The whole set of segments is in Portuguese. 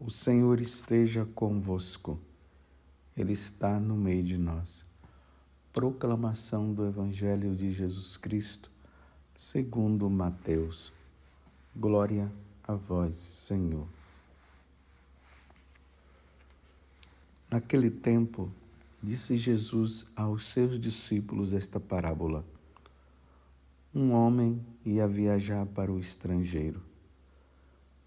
O Senhor esteja convosco, Ele está no meio de nós. Proclamação do Evangelho de Jesus Cristo, segundo Mateus. Glória a vós, Senhor. Naquele tempo, disse Jesus aos seus discípulos esta parábola. Um homem ia viajar para o estrangeiro.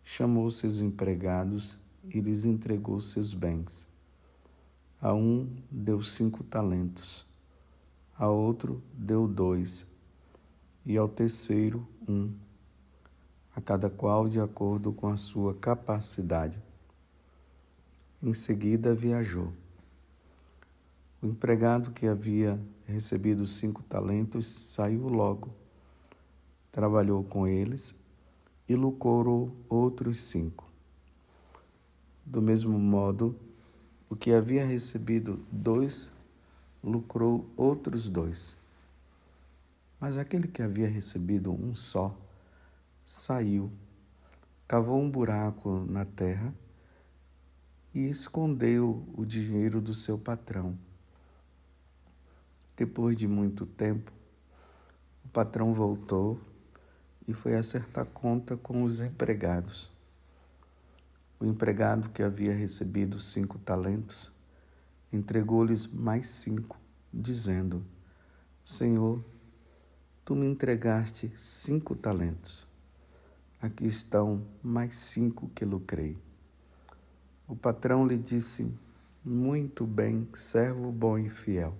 Chamou seus empregados e lhes entregou seus bens. A um deu 5 talentos, a outro deu 2, e ao terceiro 1, a cada qual de acordo com a sua capacidade. Em seguida viajou. O empregado que havia recebido 5 talentos saiu logo, trabalhou com eles e lucrou outros 5. Do mesmo modo, o que havia recebido 2, lucrou outros 2. Mas aquele que havia recebido 1 só, saiu, cavou um buraco na terra e escondeu o dinheiro do seu patrão. Depois de muito tempo, o patrão voltou e foi acertar conta com os empregados. O empregado que havia recebido 5 talentos entregou-lhes mais 5, dizendo: Senhor, tu me entregaste 5 talentos. Aqui estão mais 5 que lucrei. O patrão lhe disse: Muito bem, servo bom e fiel.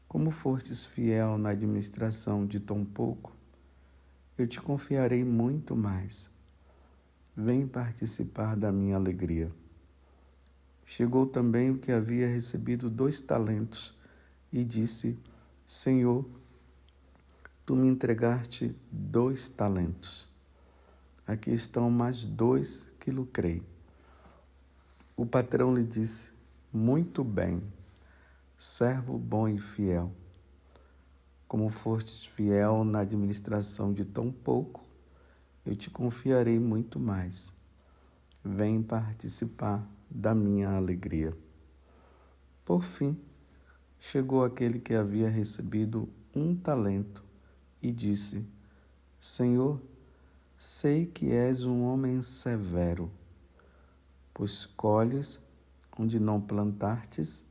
Como fostes fiel na administração de tão pouco, eu te confiarei muito mais. Vem participar da minha alegria. Chegou também o que havia recebido 2 talentos e disse: Senhor, tu me entregaste 2 talentos. Aqui estão mais 2 que lucrei. O patrão lhe disse: Muito bem, servo bom e fiel. Como fostes fiel na administração de tão pouco, eu te confiarei muito mais. Vem participar da minha alegria. Por fim, chegou aquele que havia recebido 1 talento e disse: Senhor, sei que és um homem severo, pois colhes onde não plantastes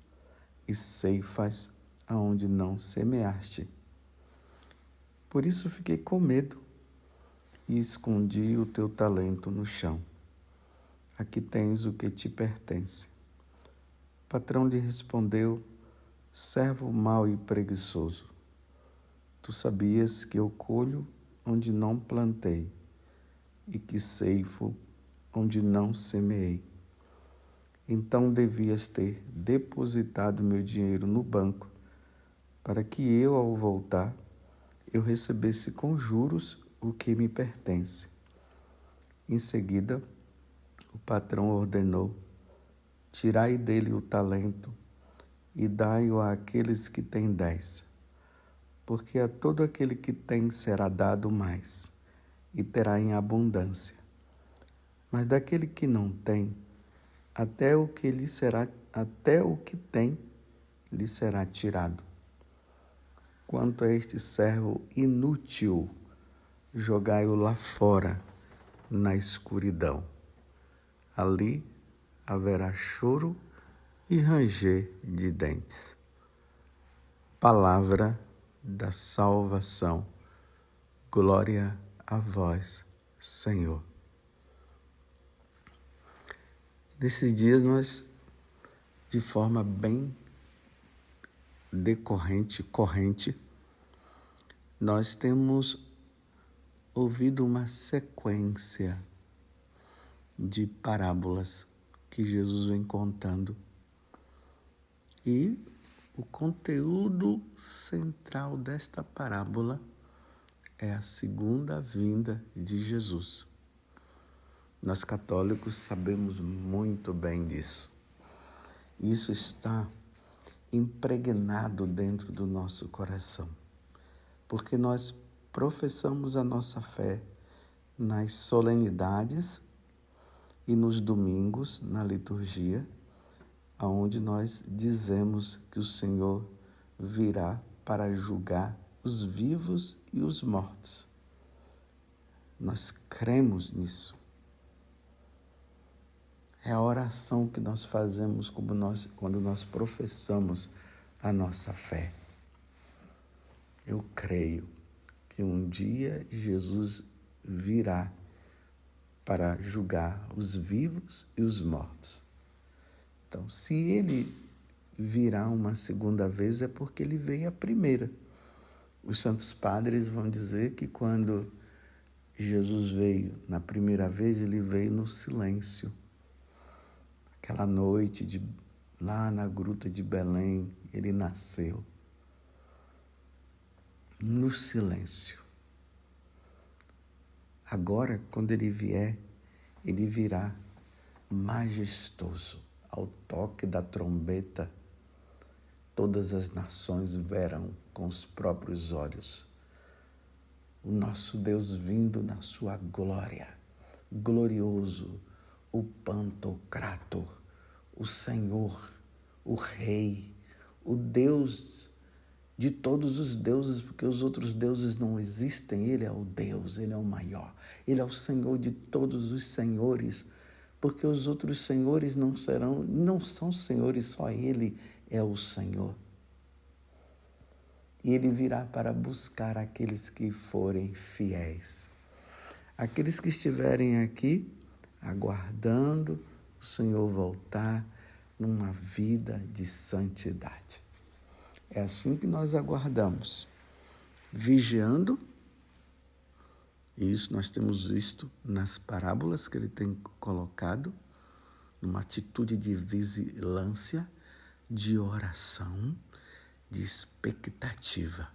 e ceifas aonde não semeaste. Por isso fiquei com medo e escondi o teu talento no chão. Aqui tens o que te pertence. O patrão lhe respondeu: Servo mau e preguiçoso, tu sabias que eu colho onde não plantei e que ceifo onde não semeei. Então devias ter depositado meu dinheiro no banco, para que eu, ao voltar, eu recebesse com juros o que me pertence. Em seguida, o patrão ordenou: Tirai dele o talento e dai-o àqueles que têm 10, porque a todo aquele que tem será dado mais, e terá em abundância. Mas daquele que não tem, até o que tem lhe será tirado. Quanto a este servo inútil, jogai-o lá fora, na escuridão. Ali haverá choro e ranger de dentes. Palavra da salvação. Glória a vós, Senhor. Nesses dias nós, de forma bem corrente, nós temos ouvido uma sequência de parábolas que Jesus vem contando. E o conteúdo central desta parábola é a segunda vinda de Jesus. Nós católicos sabemos muito bem disso. Isso está impregnado dentro do nosso coração, porque nós professamos a nossa fé nas solenidades e nos domingos, na liturgia, aonde nós dizemos que o Senhor virá para julgar os vivos e os mortos. Nós cremos nisso. É a oração que nós fazemos quando nós professamos a nossa fé. Eu creio que um dia Jesus virá para julgar os vivos e os mortos. Então, se ele virá uma segunda vez, é porque ele veio a primeira. Os santos padres vão dizer que quando Jesus veio na primeira vez, ele veio no silêncio. Aquela noite, lá na gruta de Belém, ele nasceu. No silêncio. Agora, quando ele vier, ele virá majestoso. Ao toque da trombeta, todas as nações verão com os próprios olhos o nosso Deus vindo na sua glória, glorioso, o Pantocrator, o Senhor, o Rei, o Deus de todos os deuses, porque os outros deuses não existem. Ele é o Deus, ele é o maior, ele é o Senhor de todos os senhores, porque os outros senhores não são senhores, só ele é o Senhor. E ele virá para buscar aqueles que forem fiéis. Aqueles que estiverem aqui, aguardando o Senhor voltar numa vida de santidade. É assim que nós aguardamos, vigiando, e isso nós temos visto nas parábolas que ele tem colocado, numa atitude de vigilância, de oração, de expectativa.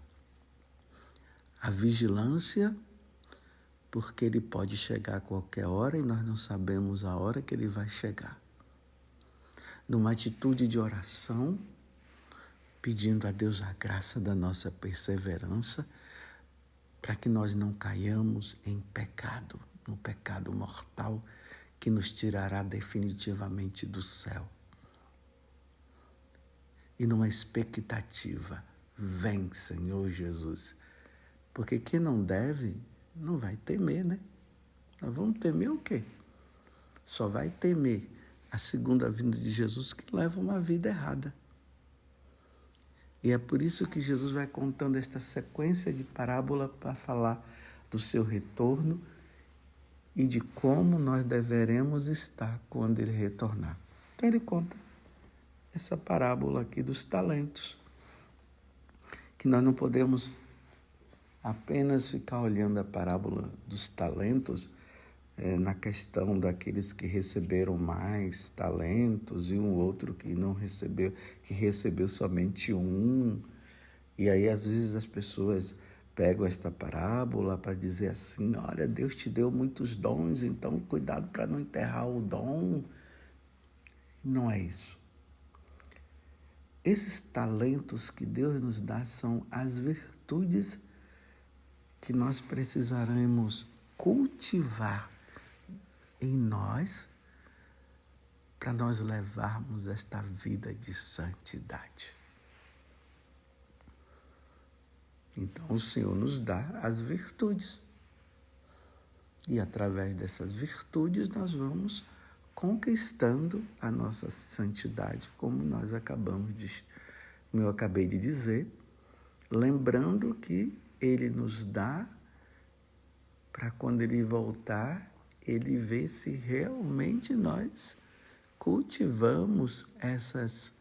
A vigilância, porque ele pode chegar a qualquer hora e nós não sabemos a hora que ele vai chegar. Numa atitude de oração, pedindo a Deus a graça da nossa perseverança, para que nós não caiamos em pecado, no pecado mortal que nos tirará definitivamente do céu. E numa expectativa, vem, Senhor Jesus. Porque quem não deve, não vai temer, né? Nós vamos temer o quê? Só vai temer a segunda vinda de Jesus, que leva uma vida errada. E é por isso que Jesus vai contando esta sequência de parábola para falar do seu retorno e de como nós deveremos estar quando ele retornar. Então ele conta essa parábola aqui dos talentos, que nós não podemos apenas ficar olhando a parábola dos talentos na questão daqueles que receberam mais talentos e um outro que não recebeu, que recebeu somente um. E aí, às vezes, as pessoas pegam esta parábola para dizer assim, olha, Deus te deu muitos dons, então cuidado para não enterrar o dom. Não é isso. Esses talentos que Deus nos dá são as virtudes que nós precisaremos cultivar em nós para nós levarmos esta vida de santidade. Então o Senhor nos dá as virtudes. E através dessas virtudes nós vamos conquistando a nossa santidade, como eu acabei de dizer, lembrando que Ele nos dá para quando Ele voltar, Ele ver se realmente nós cultivamos essas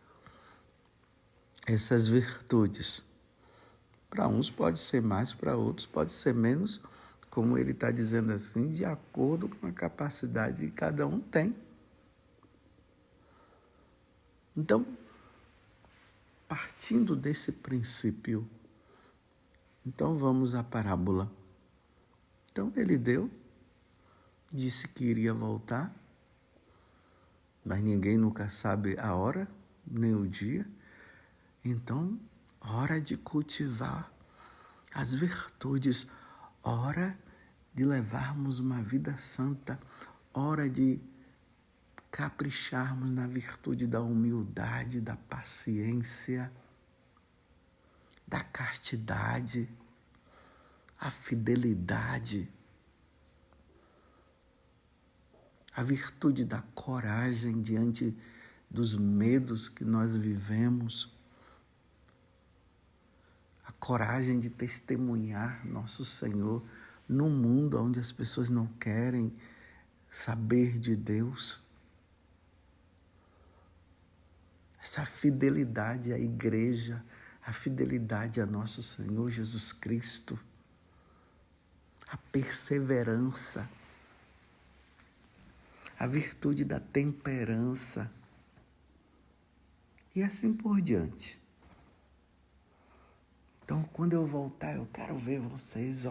virtudes. Para uns pode ser mais, para outros pode ser menos, como Ele está dizendo assim, de acordo com a capacidade que cada um tem. Então, partindo desse princípio, então vamos à parábola. Então ele disse que iria voltar, mas ninguém nunca sabe a hora, nem o dia. Então, hora de cultivar as virtudes, hora de levarmos uma vida santa, hora de capricharmos na virtude da humildade, da paciência, da castidade, a fidelidade, a virtude da coragem diante dos medos que nós vivemos, a coragem de testemunhar nosso Senhor num mundo onde as pessoas não querem saber de Deus. Essa fidelidade à igreja, a fidelidade a nosso Senhor Jesus Cristo, a perseverança, a virtude da temperança e assim por diante. Então, quando eu voltar, eu quero ver vocês,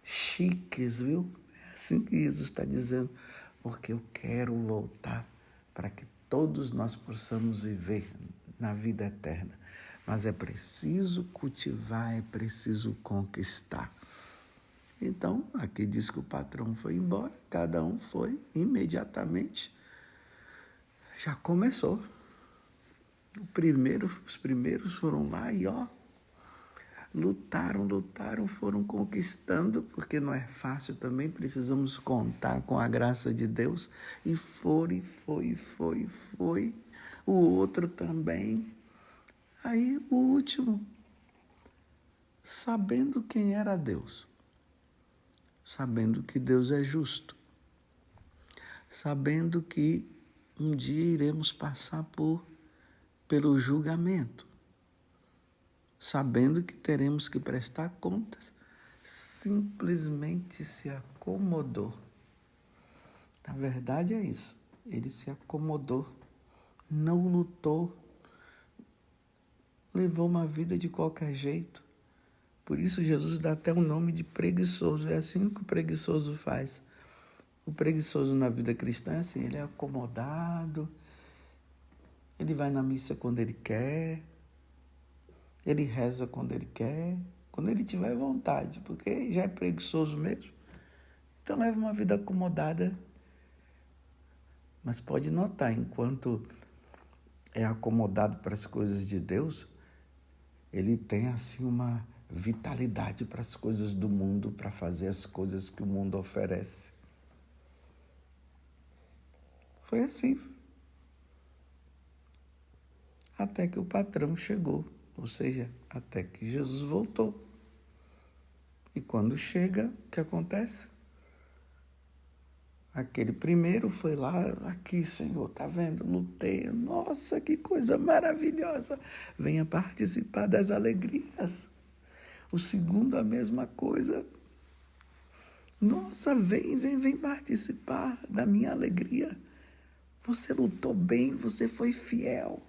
chiques, viu? É assim que Jesus está dizendo, porque eu quero voltar para que todos nós possamos viver na vida eterna. Mas é preciso cultivar, é preciso conquistar. Então, aqui diz que o patrão foi embora, cada um foi imediatamente. Já começou. Os primeiros foram lá e lutaram, foram conquistando, porque não é fácil também, precisamos contar com a graça de Deus. E foi. O outro também. Aí o último, sabendo quem era Deus, sabendo que Deus é justo, sabendo que um dia iremos passar pelo julgamento, sabendo que teremos que prestar contas, simplesmente se acomodou. Na verdade é isso, ele se acomodou, não lutou, levou uma vida de qualquer jeito. Por isso Jesus dá até o nome de preguiçoso, é assim que o preguiçoso faz. O preguiçoso na vida cristã é assim, ele é acomodado, ele vai na missa quando ele quer, ele reza quando ele quer, quando ele tiver vontade, porque já é preguiçoso mesmo. Então leva uma vida acomodada. Mas pode notar, enquanto é acomodado para as coisas de Deus, ele tem assim uma vitalidade para as coisas do mundo, para fazer as coisas que o mundo oferece. Foi assim. Até que o patrão chegou, ou seja, até que Jesus voltou. E quando chega, o que acontece? Aquele primeiro foi lá, aqui, Senhor, tá vendo? Lutei, nossa, que coisa maravilhosa. Venha participar das alegrias. O segundo, a mesma coisa. Nossa, vem participar da minha alegria. Você lutou bem, você foi fiel.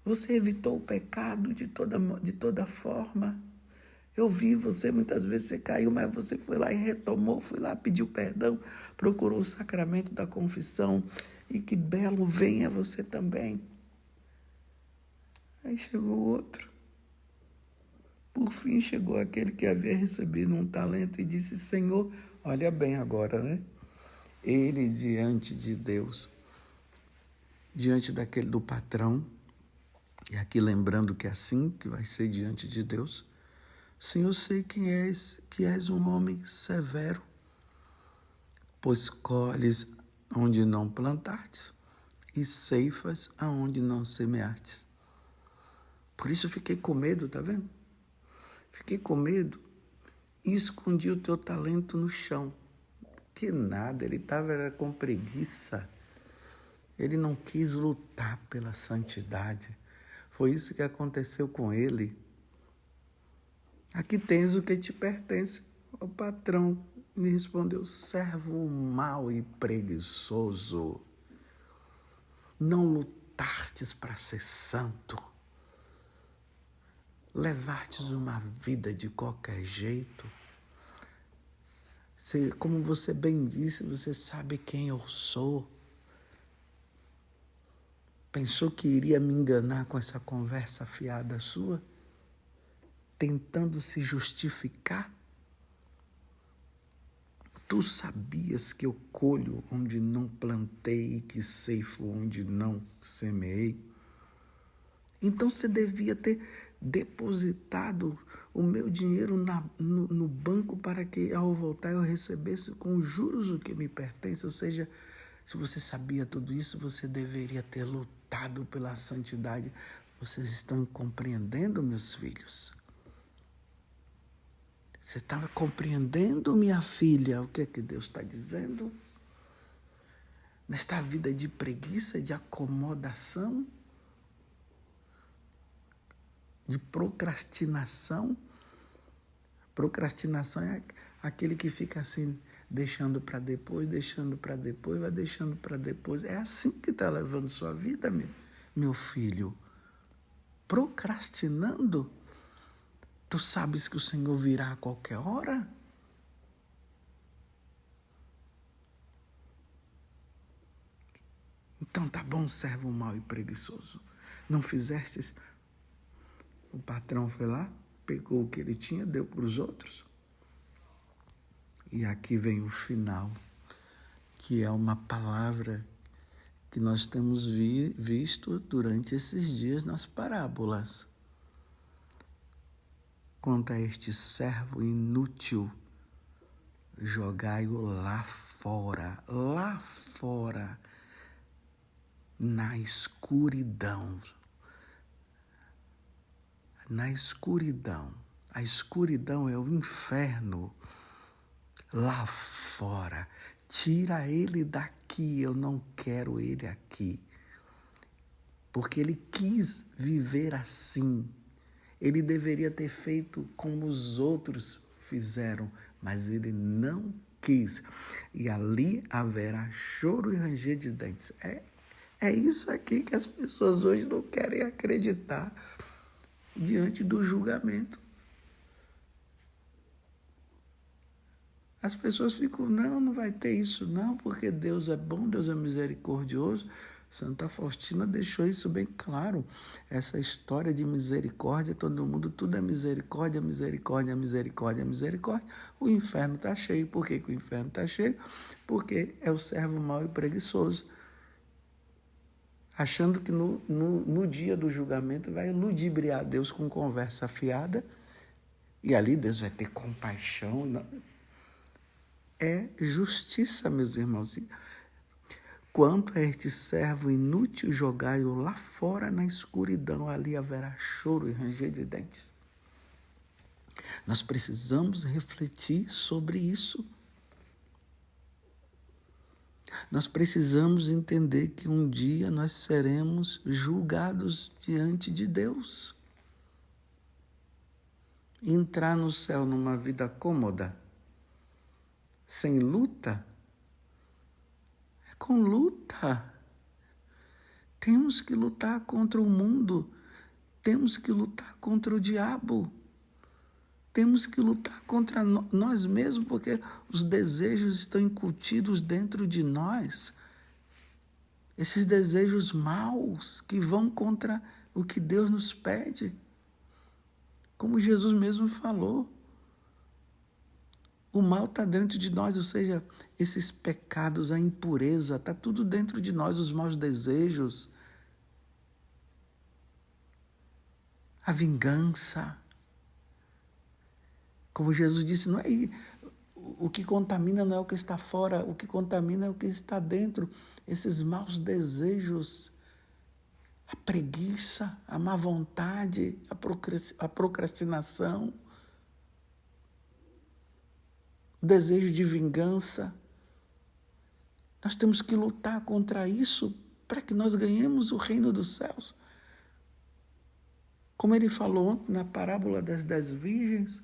Você evitou o pecado de toda forma. Eu vi você, muitas vezes você caiu, mas você foi lá e retomou, foi lá, pediu perdão, procurou o sacramento da confissão. E que belo, venha você também. Aí chegou o outro. Por fim chegou aquele que havia recebido um talento e disse, Senhor, olha bem agora, né? Ele diante de Deus, diante do patrão, e aqui lembrando que é assim que vai ser diante de Deus, Senhor, sei que és um homem severo, pois colhes onde não plantastes e ceifas aonde não semeastes. Por isso fiquei com medo, tá vendo? Fiquei com medo e escondi o teu talento no chão. Que nada, ele estava com preguiça. Ele não quis lutar pela santidade. Foi isso que aconteceu com ele. Aqui tens o que te pertence. O patrão me respondeu, servo mau e preguiçoso. Não lutastes para ser santo. Levartes uma vida de qualquer jeito. Como você bem disse, você sabe quem eu sou. Pensou que iria me enganar com essa conversa fiada sua? Tentando se justificar? Tu sabias que eu colho onde não plantei e que ceifo onde não semeei? Então você devia ter depositado o meu dinheiro no banco para que ao voltar eu recebesse com juros o que me pertence. Ou seja, se você sabia tudo isso, você deveria ter lutado pela santidade. Vocês estão compreendendo, meus filhos? Você estava compreendendo, minha filha, o que é que Deus está dizendo? Nesta vida de preguiça, de acomodação, de procrastinação. Procrastinação é aquele que fica assim, deixando para depois, vai deixando para depois. É assim que está levando sua vida, meu filho. Procrastinando. Tu sabes que o Senhor virá a qualquer hora? Então tá bom, servo mau e preguiçoso. Não fizestes? O patrão foi lá, pegou o que ele tinha, deu para os outros. E aqui vem o final, que é uma palavra que nós temos visto durante esses dias nas parábolas. Quanto a este servo inútil, jogai-o lá fora, na escuridão. Na escuridão. A escuridão é o inferno. Lá fora. Tira ele daqui, eu não quero ele aqui. Porque ele quis viver assim. Ele deveria ter feito como os outros fizeram, mas ele não quis. E ali haverá choro e ranger de dentes. É isso aqui que as pessoas hoje não querem acreditar diante do julgamento. As pessoas ficam, não vai ter isso não, porque Deus é bom, Deus é misericordioso. Santa Faustina deixou isso bem claro. Essa história de misericórdia, todo mundo, tudo é misericórdia, misericórdia, misericórdia, misericórdia. O inferno está cheio. Por que o inferno está cheio? Porque é o servo mau e preguiçoso. Achando que no dia do julgamento vai ludibriar Deus com conversa fiada. E ali Deus vai ter compaixão. É justiça, meus irmãos. Quanto a este servo inútil, jogai-o lá fora na escuridão, ali haverá choro e ranger de dentes. Nós precisamos refletir sobre isso. Nós precisamos entender que um dia nós seremos julgados diante de Deus. Entrar no céu numa vida cômoda, sem luta, é com luta. Temos que lutar contra o mundo, temos que lutar contra o diabo, temos que lutar contra nós mesmos, porque os desejos estão incutidos dentro de nós. Esses desejos maus que vão contra o que Deus nos pede. Como Jesus mesmo falou, o mal está dentro de nós, ou seja, esses pecados, a impureza, está tudo dentro de nós, os maus desejos, a vingança. Como Jesus disse, não é o que contamina não é o que está fora, o que contamina é o que está dentro. Esses maus desejos, a preguiça, a má vontade, a procrastinação, o desejo de vingança. Nós temos que lutar contra isso para que nós ganhemos o reino dos céus. Como ele falou ontem na parábola das 10 virgens,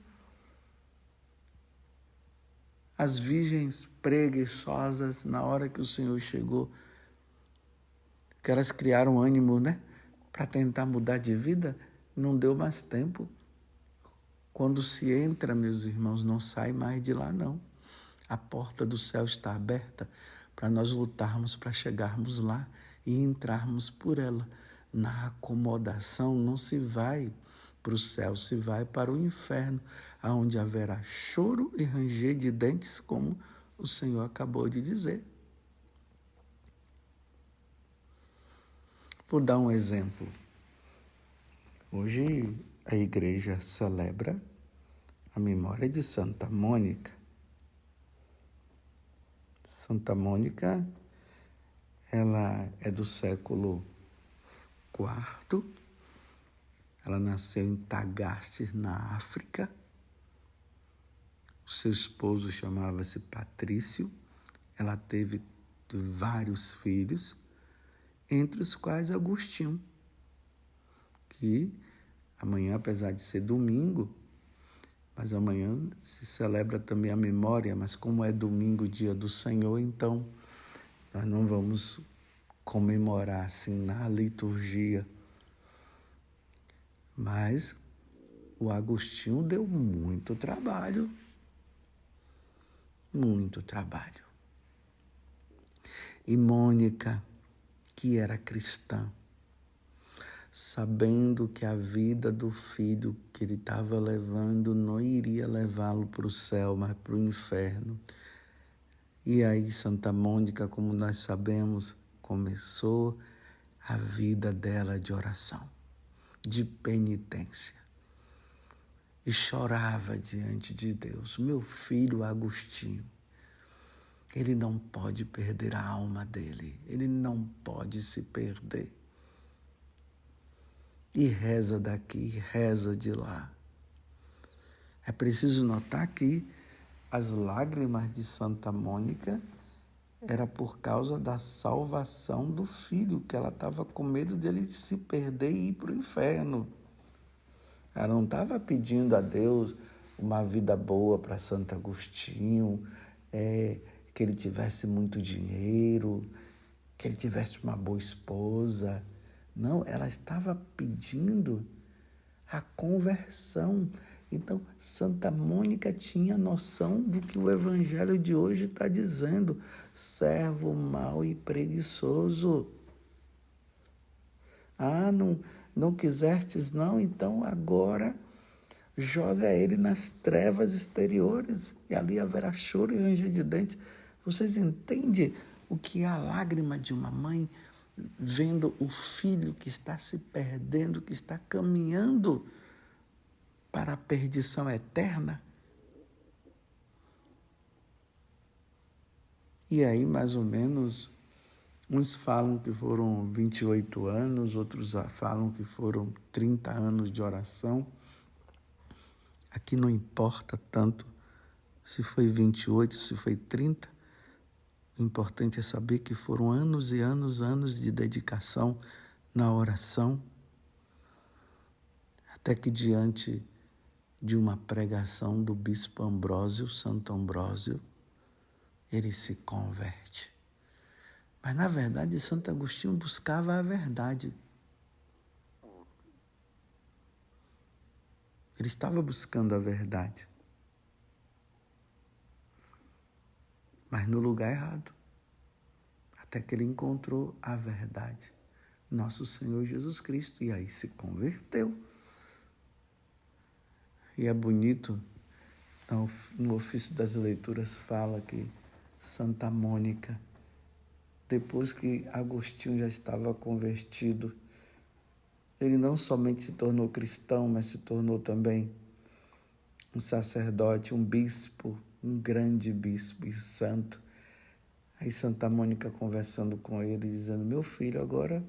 as virgens preguiçosas, na hora que o Senhor chegou, que elas criaram ânimo, para tentar mudar de vida, não deu mais tempo. Quando se entra, meus irmãos, não sai mais de lá, não. A porta do céu está aberta para nós lutarmos, para chegarmos lá e entrarmos por ela. Na acomodação não se vai para o céu, se vai para o inferno, onde haverá choro e ranger de dentes, como o Senhor acabou de dizer. Vou dar um exemplo. Hoje a igreja celebra a memória de Santa Mônica. Santa Mônica, ela é do século IV. Ela nasceu em Tagaste, na África. O seu esposo chamava-se Patrício. Ela teve vários filhos, entre os quais Agostinho, que amanhã, apesar de ser domingo, mas amanhã se celebra também a memória, mas como é domingo, dia do Senhor, então nós não vamos comemorar assim na liturgia. Mas o Agostinho deu muito trabalho. Muito trabalho. E Mônica, que era cristã, sabendo que a vida do filho que ele estava levando não iria levá-lo para o céu, mas para o inferno. E aí Santa Mônica, como nós sabemos, começou a vida dela de oração, de penitência. E chorava diante de Deus. Meu filho Agostinho, ele não pode perder a alma dele. Ele não pode se perder. E reza daqui, reza de lá. É preciso notar que as lágrimas de Santa Mônica era por causa da salvação do filho, que ela estava com medo dele se perder e ir para o inferno. Ela não estava pedindo a Deus uma vida boa para Santo Agostinho, que ele tivesse muito dinheiro, que ele tivesse uma boa esposa. Não, ela estava pedindo a conversão. Então, Santa Mônica tinha noção do que o Evangelho de hoje está dizendo. Servo mau e preguiçoso. Ah, não quisestes não? Então agora joga ele nas trevas exteriores e ali haverá choro e ranger de dentes. Vocês entendem o que é a lágrima de uma mãe vendo o filho que está se perdendo, que está caminhando para a perdição eterna? E aí, mais ou menos, uns falam que foram 28 anos, outros falam que foram 30 anos de oração. Aqui não importa tanto se foi 28, se foi 30. O importante é saber que foram anos e anos, anos de dedicação na oração, até que diante de uma pregação do bispo Ambrósio, Santo Ambrósio, ele se converte. Mas, na verdade, Santo Agostinho buscava a verdade. Ele estava buscando a verdade. Mas no lugar errado. Até que ele encontrou a verdade. Nosso Senhor Jesus Cristo. E aí se converteu. E é bonito, no ofício das leituras fala que Santa Mônica, depois que Agostinho já estava convertido, ele não somente se tornou cristão, mas se tornou também um sacerdote, um bispo, um grande bispo e santo. Aí Santa Mônica conversando com ele, dizendo: meu filho, agora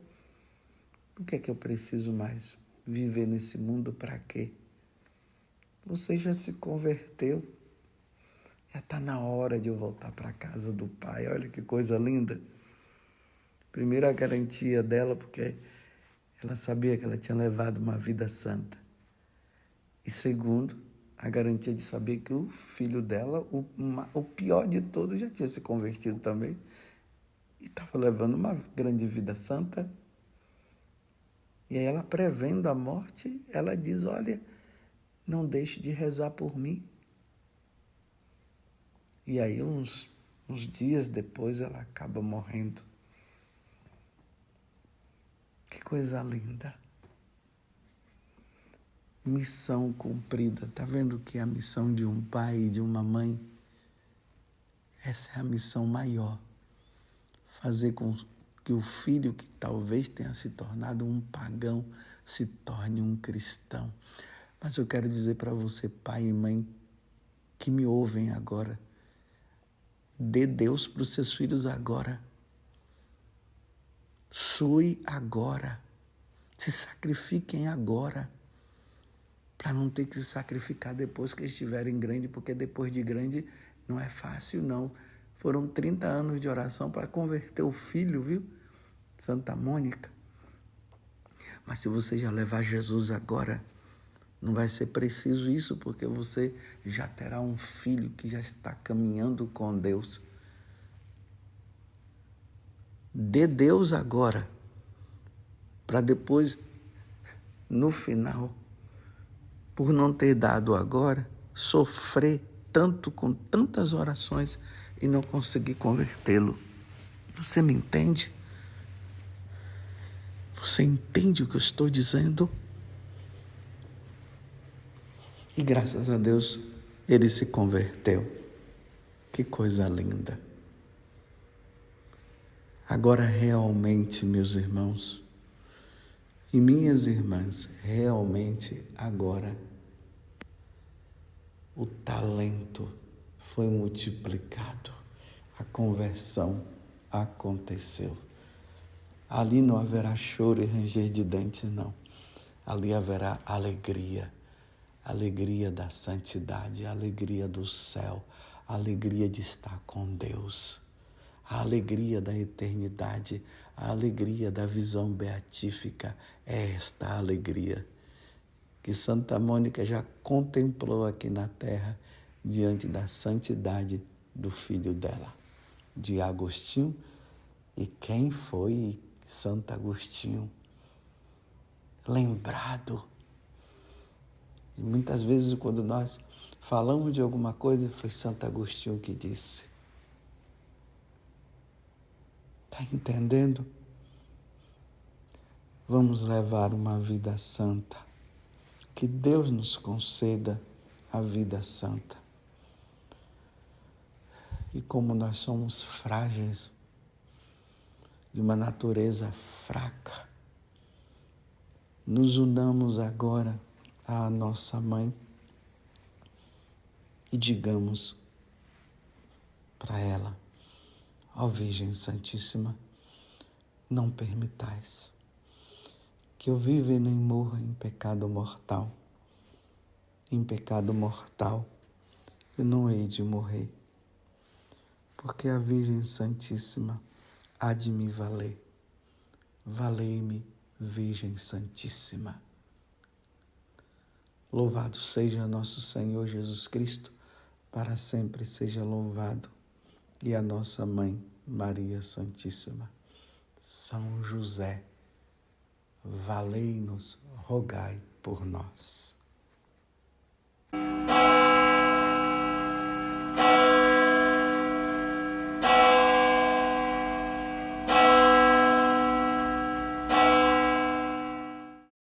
o que é que eu preciso mais? Viver nesse mundo para quê? Você já se converteu. Já está na hora de eu voltar para a casa do Pai. Olha que coisa linda. Primeiro, a garantia dela, porque ela sabia que ela tinha levado uma vida santa. E segundo, a garantia de saber que o filho dela, o pior de todos, já tinha se convertido também. E estava levando uma grande vida santa. E aí ela, prevendo a morte, ela diz: olha, não deixe de rezar por mim. E aí, uns dias depois, ela acaba morrendo. Que coisa linda. Missão cumprida. Está vendo que é a missão de um pai e de uma mãe? Essa é a missão maior. Fazer com que o filho que talvez tenha se tornado um pagão se torne um cristão. Mas eu quero dizer para você, pai e mãe, que me ouvem agora, dê Deus para os seus filhos agora. Sue agora. Se sacrifiquem agora, para não ter que se sacrificar depois que estiverem grandes, porque depois de grande não é fácil, não. Foram 30 anos de oração para converter o filho, viu? Santa Mônica. Mas se você já levar Jesus agora, não vai ser preciso isso, porque você já terá um filho que já está caminhando com Deus. Dê Deus agora, para depois, no final, por não ter dado agora, sofrer tanto com tantas orações e não conseguir convertê-lo. Você me entende? Você entende o que eu estou dizendo? E graças a Deus, ele se converteu. Que coisa linda. Agora realmente, meus irmãos e minhas irmãs, realmente agora o talento foi multiplicado, a conversão aconteceu. Ali não haverá choro e ranger de dentes, não. Ali haverá alegria, alegria da santidade, alegria do céu, alegria de estar com Deus, a alegria da eternidade, a alegria da visão beatífica. É esta alegria que Santa Mônica já contemplou aqui na terra diante da santidade do filho dela, de Agostinho. E quem foi Santo Agostinho? Lembrado. E muitas vezes quando nós falamos de alguma coisa, foi Santo Agostinho que disse. Está entendendo? Vamos levar uma vida santa. Que Deus nos conceda a vida santa. E como nós somos frágeis, de uma natureza fraca, nos unamos agora à nossa mãe e digamos para ela: ó Virgem Santíssima, não permitais que eu viva e nem morra em pecado mortal. Em pecado mortal eu não hei de morrer, porque a Virgem Santíssima há de me valer. Valei-me, Virgem Santíssima. Louvado seja nosso Senhor Jesus Cristo, para sempre seja louvado, e a nossa Mãe, Maria Santíssima. São José, valei-nos, rogai por nós.